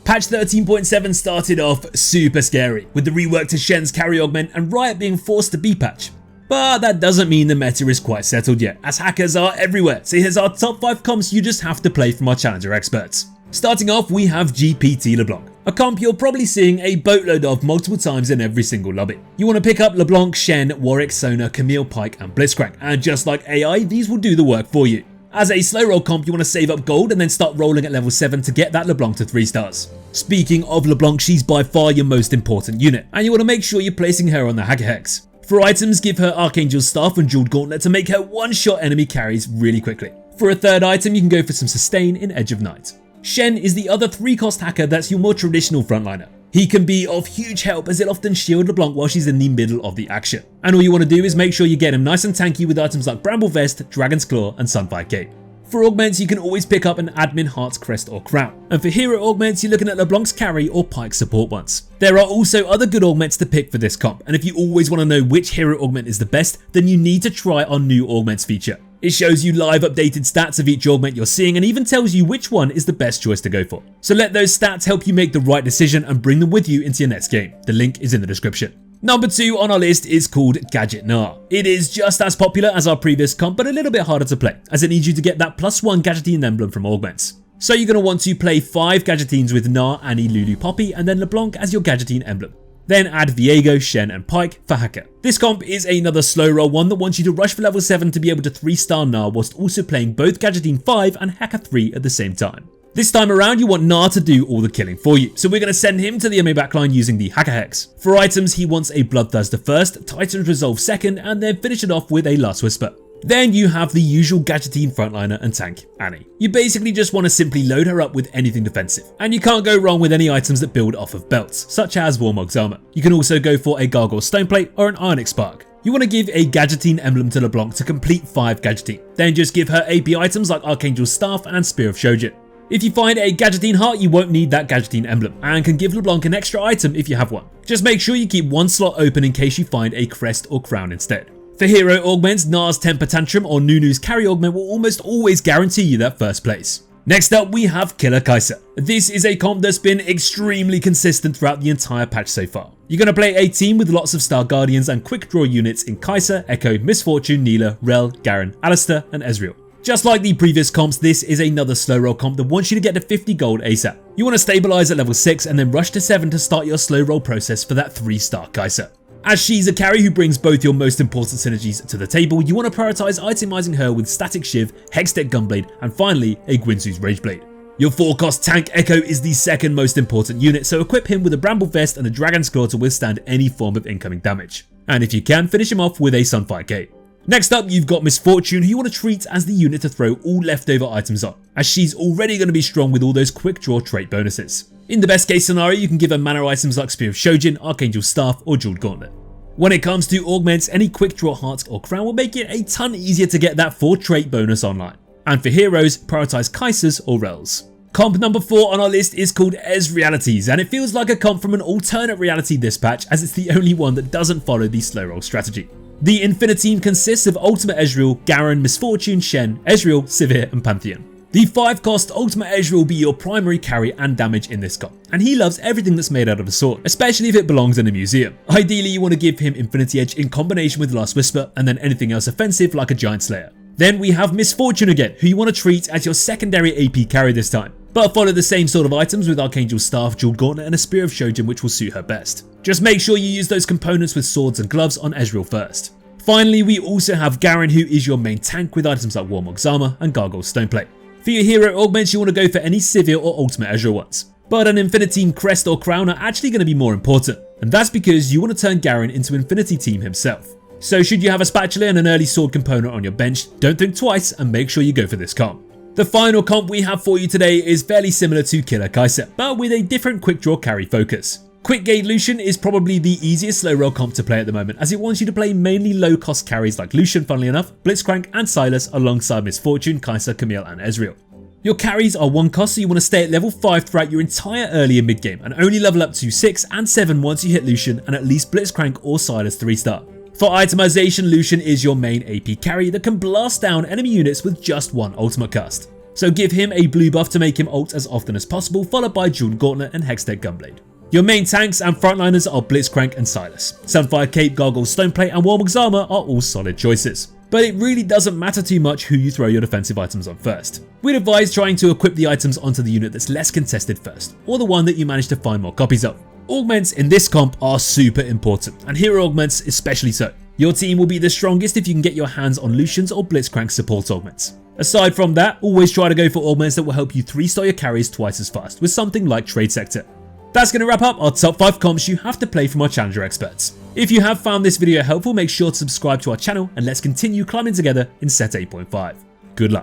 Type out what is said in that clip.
Patch 13.7 started off super scary, with the rework to Shen's carry augment and Riot being forced to B-patch. But that doesn't mean the meta is quite settled yet, as hackers are everywhere, so here's our top 5 comps you just have to play from our challenger experts. Starting off, we have GPT LeBlanc, a comp you're probably seeing a boatload of multiple times in every single lobby. You want to pick up LeBlanc, Shen, Warwick, Sona, Camille, Pyke and Blitzcrank, and just like AI, these will do the work for you. As a slow roll comp, you want to save up gold and then start rolling at level 7 to get that LeBlanc to 3 stars. Speaking of LeBlanc, she's by far your most important unit, and you want to make sure you're placing her on the hacker hex. For items, give her Archangel's Staff and Jeweled Gauntlet to make her one-shot enemy carries really quickly. For a third item, you can go for some sustain in Edge of Night. Shen is the other 3-cost hacker that's your more traditional frontliner. He can be of huge help as it often shield LeBlanc while she's in the middle of the action. And all you want to do is make sure you get him nice and tanky with items like Bramble Vest, Dragon's Claw and Sunfire Cape. For augments, you can always pick up an Admin Heart's Crest or Crown. And for hero augments, you're looking at LeBlanc's carry or Pyke support ones. There are also other good augments to pick for this comp, and if you always want to know which hero augment is the best, then you need to try our new augments feature. It shows you live updated stats of each augment you're seeing and even tells you which one is the best choice to go for. So let those stats help you make the right decision and bring them with you into your next game. The link is in the description. Number 2 on our list is called Gadget Gnar. It is just as popular as our previous comp, but a little bit harder to play, as it needs you to get that +1 Gadgeteen emblem from augments. So you're going to want to play 5 Gadgeteens with Gnar, Annie, Lulu, Poppy, and then LeBlanc as your Gadgeteen emblem. Then add Viego, Shen and Pyke for hacker. This comp is another slow roll one that wants you to rush for level 7 to be able to 3-star Gnar whilst also playing both Gadgeteen 5 and hacker 3 at the same time. This time around, you want Gnar to do all the killing for you, so we're going to send him to the MA backline using the hacker hex. For items, he wants a Bloodthirster first, Titan's Resolve second, and then finish it off with a Last Whisper. Then you have the usual Gadgeteen frontliner and tank, Annie. You basically just want to simply load her up with anything defensive, and you can't go wrong with any items that build off of belts, such as Warmog's armor. You can also go for a Gargoyle Stoneplate or an Ionic Spark. You want to give a Gadgeteen emblem to LeBlanc to complete 5 Gadgeteen, then just give her AP items like Archangel's Staff and Spear of Shojin. If you find a Gadgeteen heart, you won't need that Gadgeteen emblem, and can give LeBlanc an extra item if you have one. Just make sure you keep one slot open in case you find a crest or crown instead. For hero augments, Gnar's Temper Tantrum or Nunu's carry augment will almost always guarantee you that first place. Next up, we have Killer Kaiser. This is a comp that's been extremely consistent throughout the entire patch so far. You're going to play a team with lots of Star Guardians and quick draw units in Kaiser, Ekko, Misfortune, Neela, Rel, Garen, Alistair and Ezreal. Just like the previous comps, this is another slow roll comp that wants you to get to 50 gold ASAP. You want to stabilize at level 6 and then rush to 7 to start your slow roll process for that 3-star Kaiser. As she's a carry who brings both your most important synergies to the table, you want to prioritize itemizing her with Static Shiv, Hextech Gunblade, and finally a Gwynsu's Rageblade. Your 4-cost tank Ekko is the second most important unit, so equip him with a Bramble Vest and a Dragon's Claw to withstand any form of incoming damage. And if you can, finish him off with a Sunfire Cape. Next up, you've got Misfortune, who you want to treat as the unit to throw all leftover items on, as she's already going to be strong with all those quick draw trait bonuses. In the best case scenario, you can give her mana items like Spear of Shojin, Archangel's Staff or Jeweled Gauntlet. When it comes to augments, any quick draw hearts or crown will make it a ton easier to get that 4 trait bonus online. And for heroes, prioritize Kaisers or Rels. Comp number 4 on our list is called Ezrealities, and it feels like a comp from an alternate reality this patch, as it's the only one that doesn't follow the slow roll strategy. The InfiniTeam consists of Ultimate Ezreal, Garen, Misfortune, Shen, Ezreal, Sivir and Pantheon. The 5-cost Ultimate Ezreal will be your primary carry and damage in this comp, and he loves everything that's made out of a sword, especially if it belongs in a museum. Ideally, you want to give him Infinity Edge in combination with Last Whisper and then anything else offensive like a Giant Slayer. Then we have Misfortune again, who you want to treat as your secondary AP carry this time, but follow the same sort of items with Archangel's Staff, Jeweled Gauntlet and a Spear of Shojin, which will suit her best. Just make sure you use those components with swords and gloves on Ezreal first. Finally, we also have Garen, who is your main tank with items like Warmog's armor and Gargoyle Stoneplate. For your hero augments, you want to go for any Sivir or Ultimate Ezreal ones, but an InfiniTeam crest or crown are actually going to be more important, and that's because you want to turn Garen into InfiniTeam himself. So should you have a spatula and an early sword component on your bench, don't think twice and make sure you go for this comp. The final comp we have for you today is fairly similar to Killer Kaiser, but with a different quick draw carry focus. Quick Gate Lucian is probably the easiest slow roll comp to play at the moment, as it wants you to play mainly low cost carries like Lucian, funnily enough, Blitzcrank and Sylas alongside Misfortune, Kaiser, Camille and Ezreal. Your carries are 1 cost, so you want to stay at level 5 throughout your entire early and mid game and only level up to 6 and 7 once you hit Lucian and at least Blitzcrank or Sylas 3-star. For itemization, Lucian is your main AP carry that can blast down enemy units with just 1 ultimate cast. So give him a blue buff to make him ult as often as possible, followed by Jeweled Gauntlet and Hextech Gunblade. Your main tanks and frontliners are Blitzcrank and Sylas. Sunfire Cape, Gargoyle, Stoneplate and Warmog's Armor are all solid choices. But it really doesn't matter too much who you throw your defensive items on first. We'd advise trying to equip the items onto the unit that's less contested first, or the one that you manage to find more copies of. Augments in this comp are super important, and hero augments especially so. Your team will be the strongest if you can get your hands on Lucian's or Blitzcrank support augments. Aside from that, always try to go for augments that will help you 3-star your carries twice as fast with something like Trade Sector. That's going to wrap up our top 5 comps you have to play from our Challenger experts. If you have found this video helpful, make sure to subscribe to our channel and let's continue climbing together in set 8.5. Good luck.